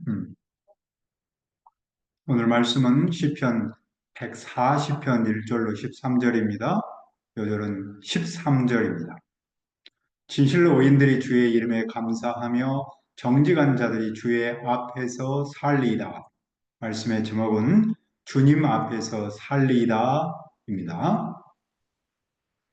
음, 오늘 말씀은 시편 140편 1절로 13절입니다. 요절은 13절입니다. 진실로 의인들이 주의 이름에 감사하며 정직한 자들이 주의 앞에서 살리이다. 말씀의 제목은 주님 앞에서 살리이다입니다.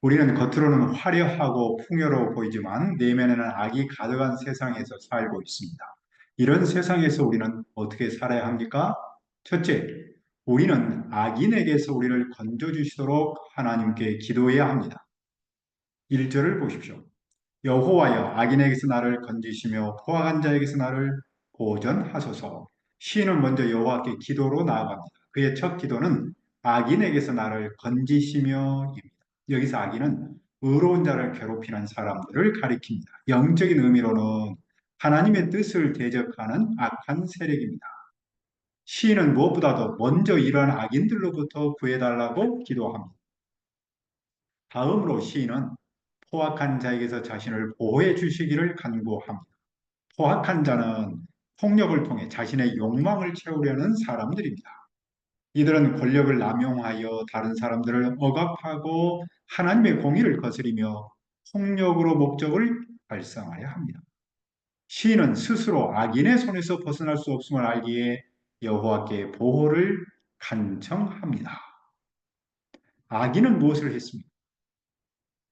우리는 겉으로는 화려하고 풍요로워 보이지만 내면에는 악이 가득한 세상에서 살고 있습니다. 이런 세상에서 우리는 어떻게 살아야 합니까? 첫째, 우리는 악인에게서 우리를 건져주시도록 하나님께 기도해야 합니다. 1절을 보십시오. 여호와여, 악인에게서 나를 건지시며 포악한 자에게서 나를 보전하소서. 시인은 먼저 여호와께 기도로 나아갑니다. 그의 첫 기도는 악인에게서 나를 건지시며입니다. 여기서 악인은 의로운 자를 괴롭히는 사람들을 가리킵니다. 영적인 의미로는 하나님의 뜻을 대적하는 악한 세력입니다. 시인은 무엇보다도 먼저 이러한 악인들로부터 구해달라고 기도합니다. 다음으로 시인은 포악한 자에게서 자신을 보호해 주시기를 간구합니다. 포악한 자는 폭력을 통해 자신의 욕망을 채우려는 사람들입니다. 이들은 권력을 남용하여 다른 사람들을 억압하고 하나님의 공의를 거스리며 폭력으로 목적을 달성하려 합니다. 시인은 스스로 악인의 손에서 벗어날 수 없음을 알기에 여호와께 보호를 간청합니다. 악인은 무엇을 했습니까?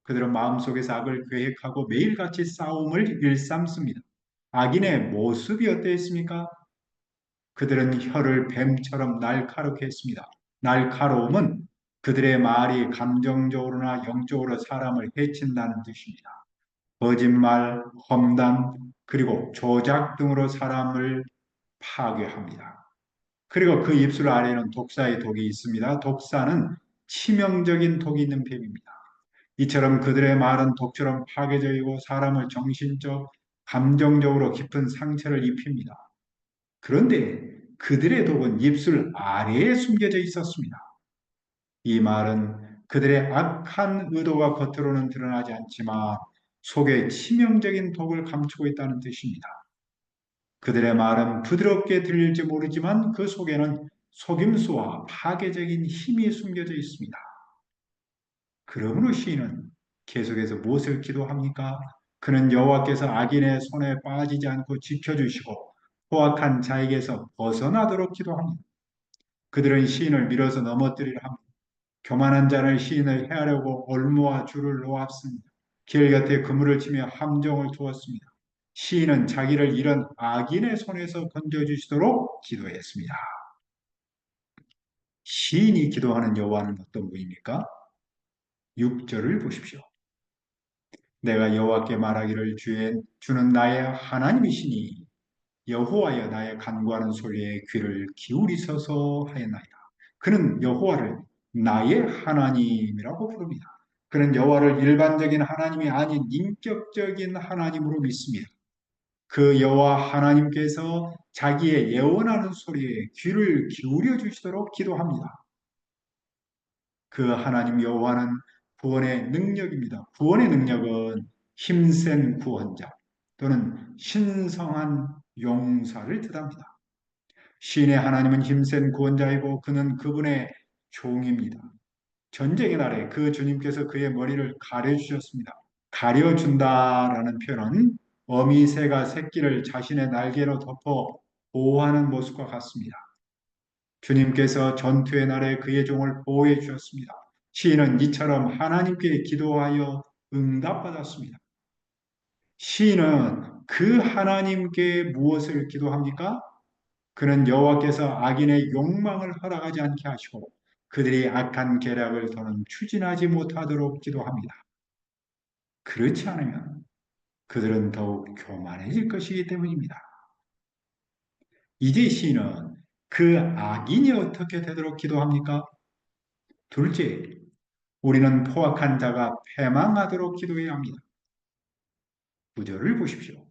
그들은 마음속에서 악을 계획하고 매일같이 싸움을 일삼습니다. 악인의 모습이 어땠습니까? 그들은 혀를 뱀처럼 날카롭게 했습니다. 날카로움은 그들의 말이 감정적으로나 영적으로 사람을 해친다는 뜻입니다. 거짓말, 험담, 그리고 조작 등으로 사람을 파괴합니다. 그리고 그 입술 아래에는 독사의 독이 있습니다. 독사는 치명적인 독이 있는 뱀입니다. 이처럼 그들의 말은 독처럼 파괴적이고 사람을 정신적, 감정적으로 깊은 상처를 입힙니다. 그런데 그들의 독은 입술 아래에 숨겨져 있었습니다. 이 말은 그들의 악한 의도가 겉으로는 드러나지 않지만 속에 치명적인 독을 감추고 있다는 뜻입니다. 그들의 말은 부드럽게 들릴지 모르지만 그 속에는 속임수와 파괴적인 힘이 숨겨져 있습니다. 그러므로 시인은 계속해서 무엇을 기도합니까? 그는 여호와께서 악인의 손에 빠지지 않고 지켜주시고 포악한 자에게서 벗어나도록 기도합니다. 그들은 시인을 밀어서 넘어뜨리려 합니다. 교만한 자는 시인을 해하려고 올무와 줄을 놓았습니다. 길 곁에 그물을 치며 함정을 두었습니다. 시인은 자기를 이런 악인의 손에서 건져주시도록 기도했습니다. 시인이 기도하는 여호와는 어떤 분입니까? 6절을 보십시오. 내가 여호와께 말하기를 주는 나의 하나님이시니 여호와여 나의 간구하는 소리에 귀를 기울이소서 하였나이다. 그는 여호와를 나의 하나님이라고 부릅니다. 그는 여호와를 일반적인 하나님이 아닌 인격적인 하나님으로 믿습니다. 그 여호와 하나님께서 자기의 예언하는 소리에 귀를 기울여 주시도록 기도합니다. 그 하나님 여호와는 구원의 능력입니다. 구원의 능력은 힘센 구원자 또는 신성한 용사를 뜻합니다. 신의 하나님은 힘센 구원자이고 그는 그분의 종입니다. 전쟁의 날에 그 주님께서 그의 머리를 가려주셨습니다. 가려준다라는 표현은 어미새가 새끼를 자신의 날개로 덮어 보호하는 모습과 같습니다. 주님께서 전투의 날에 그의 종을 보호해 주셨습니다. 시인은 이처럼 하나님께 기도하여 응답받았습니다. 시인은 그 하나님께 무엇을 기도합니까? 그는 여호와께서 악인의 욕망을 허락하지 않게 하시고 그들이 악한 계략을 더는 추진하지 못하도록 기도합니다. 그렇지 않으면 그들은 더욱 교만해질 것이기 때문입니다. 이제 시인은 그 악인이 어떻게 되도록 기도합니까? 둘째, 우리는 포악한 자가 패망하도록 기도해야 합니다. 구절을 보십시오.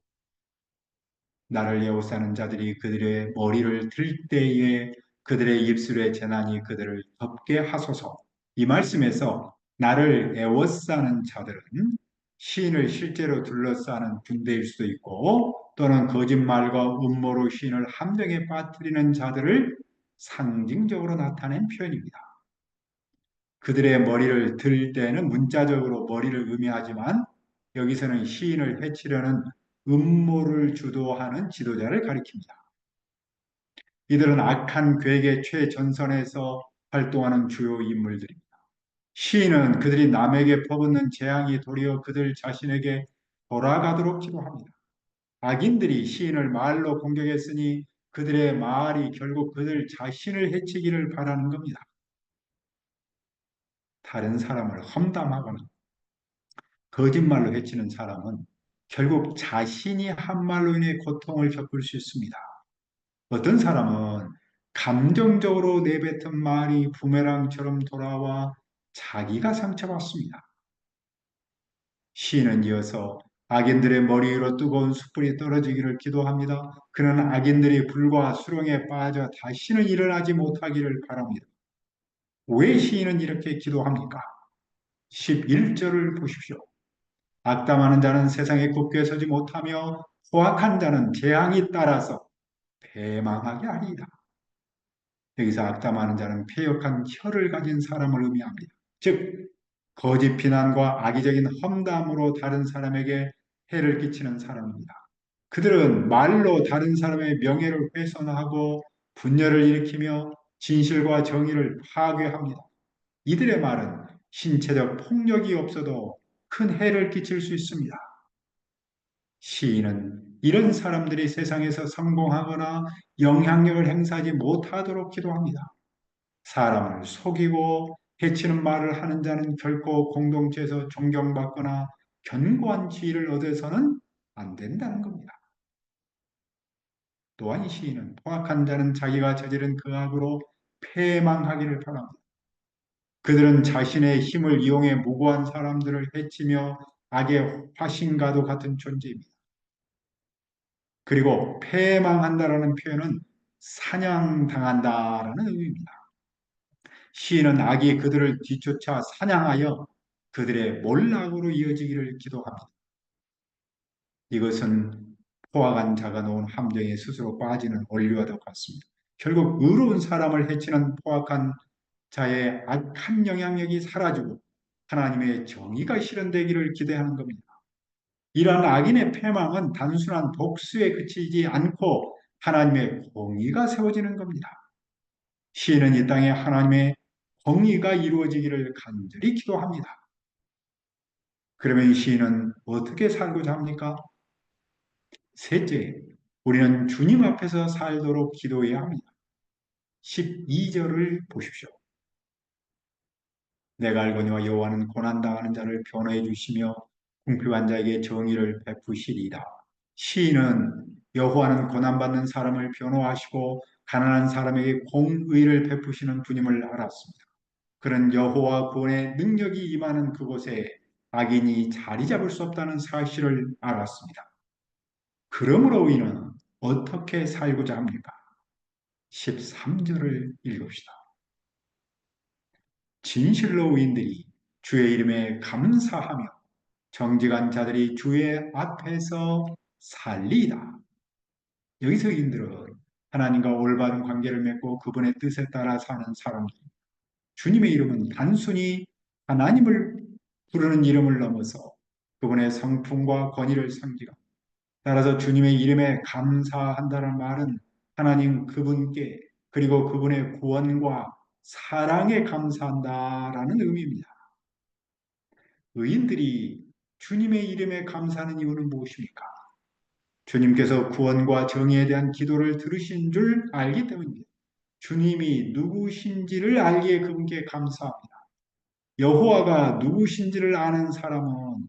나를 에워싸는 자들이 그들의 머리를 들 때에 그들의 입술의 재난이 그들을 덮게 하소서. 이 말씀에서 나를 에워싸는 자들은 시인을 실제로 둘러싸는 군대일 수도 있고 또는 거짓말과 음모로 시인을 함정에 빠뜨리는 자들을 상징적으로 나타낸 표현입니다. 그들의 머리를 들 때는 문자적으로 머리를 의미하지만 여기서는 시인을 해치려는 음모를 주도하는 지도자를 가리킵니다. 이들은 악한 괴계 최전선에서 활동하는 주요 인물들입니다. 시인은 그들이 남에게 퍼붓는 재앙이 도리어 그들 자신에게 돌아가도록 기도합니다. 악인들이 시인을 말로 공격했으니 그들의 말이 결국 그들 자신을 해치기를 바라는 겁니다. 다른 사람을 험담하거나 거짓말로 해치는 사람은 결국 자신이 한 말로 인해 고통을 겪을 수 있습니다. 어떤 사람은 감정적으로 내뱉은 말이 부메랑처럼 돌아와 자기가 상처받습니다. 시인은 이어서 악인들의 머리 위로 뜨거운 숯불이 떨어지기를 기도합니다. 그는 악인들이 불과 수렁에 빠져 다시는 일어나지 못하기를 바랍니다. 왜 시인은 이렇게 기도합니까? 11절을 보십시오. 악담하는 자는 세상에 굳게 서지 못하며 포악한 자는 재앙이 따라서 패망하게 하리이다. 여기서 악담하는 자는 패역한 혀를 가진 사람을 의미합니다. 즉 거짓 비난과 악의적인 험담으로 다른 사람에게 해를 끼치는 사람입니다. 그들은 말로 다른 사람의 명예를 훼손하고 분열을 일으키며 진실과 정의를 파괴합니다. 이들의 말은 신체적 폭력이 없어도 큰 해를 끼칠 수 있습니다. 시인은 이런 사람들이 세상에서 성공하거나 영향력을 행사하지 못하도록 기도합니다. 사람을 속이고 해치는 말을 하는 자는 결코 공동체에서 존경받거나 견고한 지위를 얻어서는 안 된다는 겁니다. 또한 시인은 포악한 자는 자기가 저지른 그 악으로 패망하기를 바랍니다. 그들은 자신의 힘을 이용해 무고한 사람들을 해치며 악의 화신과도 같은 존재입니다. 그리고 패망한다라는 표현은 사냥당한다라는 의미입니다. 시인은 악이 그들을 뒤쫓아 사냥하여 그들의 몰락으로 이어지기를 기도합니다. 이것은 포악한 자가 놓은 함정에 스스로 빠지는 원리와도 같습니다. 결국 의로운 사람을 해치는 포악한 자의 악한 영향력이 사라지고 하나님의 정의가 실현되기를 기대하는 겁니다. 이러한 악인의 패망은 단순한 독수에 그치지 않고 하나님의 공의가 세워지는 겁니다. 시인은 이 땅에 하나님의 공의가 이루어지기를 간절히 기도합니다. 그러면 시인은 어떻게 살고자 합니까? 셋째, 우리는 주님 앞에서 살도록 기도해야 합니다. 12절을 보십시오. 내가 알거니와 여호와는 고난당하는 자를 변호해 주시며 궁핍한 자에게 정의를 베푸시리이다. 시인은 여호와는 고난받는 사람을 변호하시고 가난한 사람에게 공의를 베푸시는 분임을 알았습니다. 그런 여호와 구원의 능력이 임하는 그곳에 악인이 자리 잡을 수 없다는 사실을 알았습니다. 그러므로 이는 어떻게 살고자 합니까? 13절을 읽읍시다. 진실로 의인들이 주의 이름에 감사하며 정직한 자들이 주의 앞에서 살리이다. 여기서 의인들은 하나님과 올바른 관계를 맺고 그분의 뜻에 따라 사는 사람들. 주님의 이름은 단순히 하나님을 부르는 이름을 넘어서 그분의 성품과 권위를 상징합니다. 따라서 주님의 이름에 감사한다는 말은 하나님 그분께 그리고 그분의 구원과 사랑에 감사한다라는 의미입니다. 의인들이 주님의 이름에 감사하는 이유는 무엇입니까? 주님께서 구원과 정의에 대한 기도를 들으신 줄 알기 때문입니다. 주님이 누구신지를 알기에 그분께 감사합니다. 여호와가 누구신지를 아는 사람은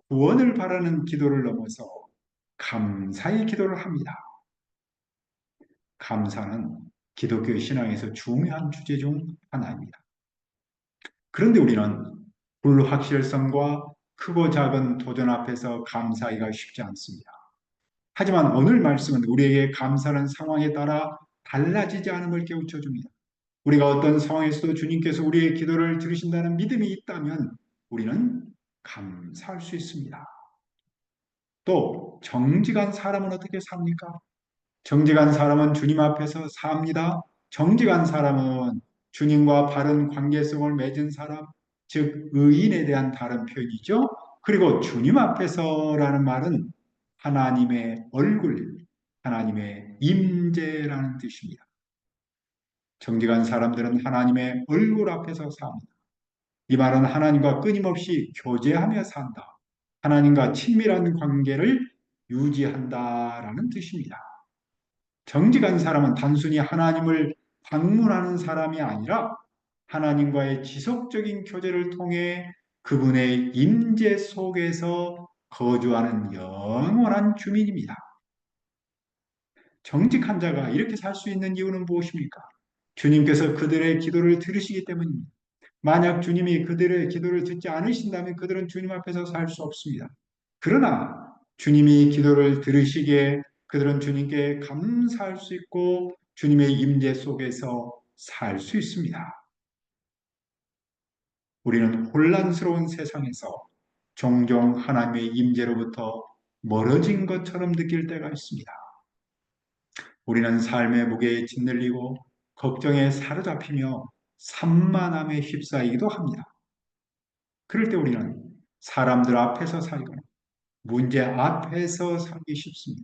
구원을 바라는 기도를 넘어서 감사의 기도를 합니다. 감사는 기독교 신앙에서 중요한 주제 중 하나입니다. 그런데 우리는 불확실성과 크고 작은 도전 앞에서 감사하기가 쉽지 않습니다. 하지만 오늘 말씀은 우리에게 감사하는 상황에 따라 달라지지 않음을 깨우쳐 줍니다. 우리가 어떤 상황에서도 주님께서 우리의 기도를 들으신다는 믿음이 있다면 우리는 감사할 수 있습니다. 또 정직한 사람은 어떻게 삽니까? 정직한 사람은 주님 앞에서 삽니다. 정직한 사람은 주님과 바른 관계성을 맺은 사람, 즉 의인에 대한 다른 표현이죠. 그리고 주님 앞에서라는 말은 하나님의 얼굴, 하나님의 임재라는 뜻입니다. 정직한 사람들은 하나님의 얼굴 앞에서 삽니다. 이 말은 하나님과 끊임없이 교제하며 산다. 하나님과 친밀한 관계를 유지한다라는 뜻입니다. 정직한 사람은 단순히 하나님을 방문하는 사람이 아니라 하나님과의 지속적인 교제를 통해 그분의 임재 속에서 거주하는 영원한 주민입니다. 정직한 자가 이렇게 살 수 있는 이유는 무엇입니까? 주님께서 그들의 기도를 들으시기 때문입니다. 만약 주님이 그들의 기도를 듣지 않으신다면 그들은 주님 앞에서 살 수 없습니다. 그러나 주님이 기도를 들으시기에 그들은 주님께 감사할 수 있고 주님의 임재 속에서 살 수 있습니다. 우리는 혼란스러운 세상에서 종종 하나님의 임재로부터 멀어진 것처럼 느낄 때가 있습니다. 우리는 삶의 무게에 짓눌리고 걱정에 사로잡히며 산만함에 휩싸이기도 합니다. 그럴 때 우리는 사람들 앞에서 살거나 문제 앞에서 살기 쉽습니다.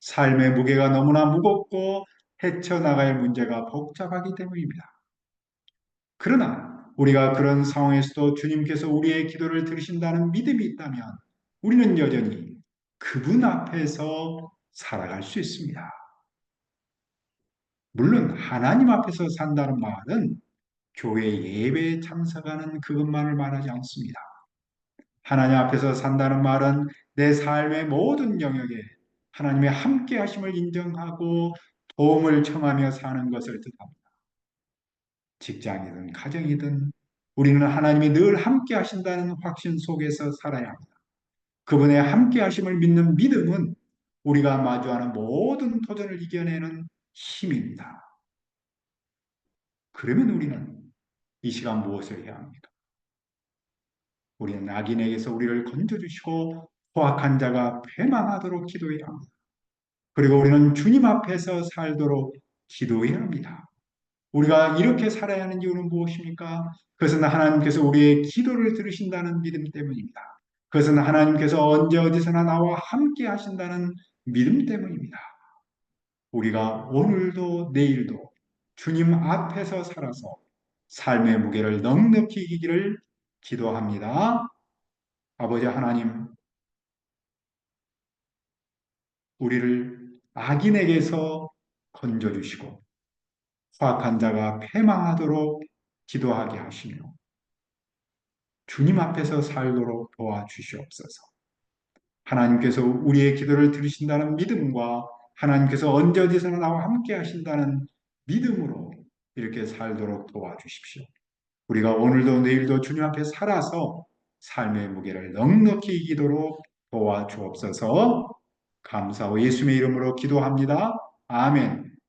삶의 무게가 너무나 무겁고 헤쳐나갈 문제가 복잡하기 때문입니다. 그러나 우리가 그런 상황에서도 주님께서 우리의 기도를 들으신다는 믿음이 있다면 우리는 여전히 그분 앞에서 살아갈 수 있습니다. 물론 하나님 앞에서 산다는 말은 교회 예배에 참석하는 그것만을 말하지 않습니다. 하나님 앞에서 산다는 말은 내 삶의 모든 영역에 하나님의 함께 하심을 인정하고 도움을 청하며 사는 것을 뜻합니다. 직장이든 가정이든 우리는 하나님이 늘 함께 하신다는 확신 속에서 살아야 합니다. 그분의 함께 하심을 믿는 믿음은 우리가 마주하는 모든 도전을 이겨내는 힘입니다. 그러면 우리는 이 시간 무엇을 해야 합니까? 우리는 악인에게서 우리를 건져주시고 포악한 자가 패망하도록 기도해야 합니다. 그리고 우리는 주님 앞에서 살도록 기도해야 합니다. 우리가 이렇게 살아야 하는 이유는 무엇입니까? 그것은 하나님께서 우리의 기도를 들으신다는 믿음 때문입니다. 그것은 하나님께서 언제 어디서나 나와 함께 하신다는 믿음 때문입니다. 우리가 오늘도 내일도 주님 앞에서 살아서 삶의 무게를 넉넉히 이기기를 기도합니다. 아버지 하나님, 우리를 악인에게서 건져주시고 포악한 자가 패망하도록 기도하게 하시며 주님 앞에서 살도록 도와주시옵소서. 하나님께서 우리의 기도를 들으신다는 믿음과 하나님께서 언제 어디서나 나와 함께 하신다는 믿음으로 이렇게 살도록 도와주십시오. 우리가 오늘도 내일도 주님 앞에 살아서 삶의 무게를 넉넉히 이기도록 도와주옵소서. 감사와 예수님의 이름으로 기도합니다. 아멘.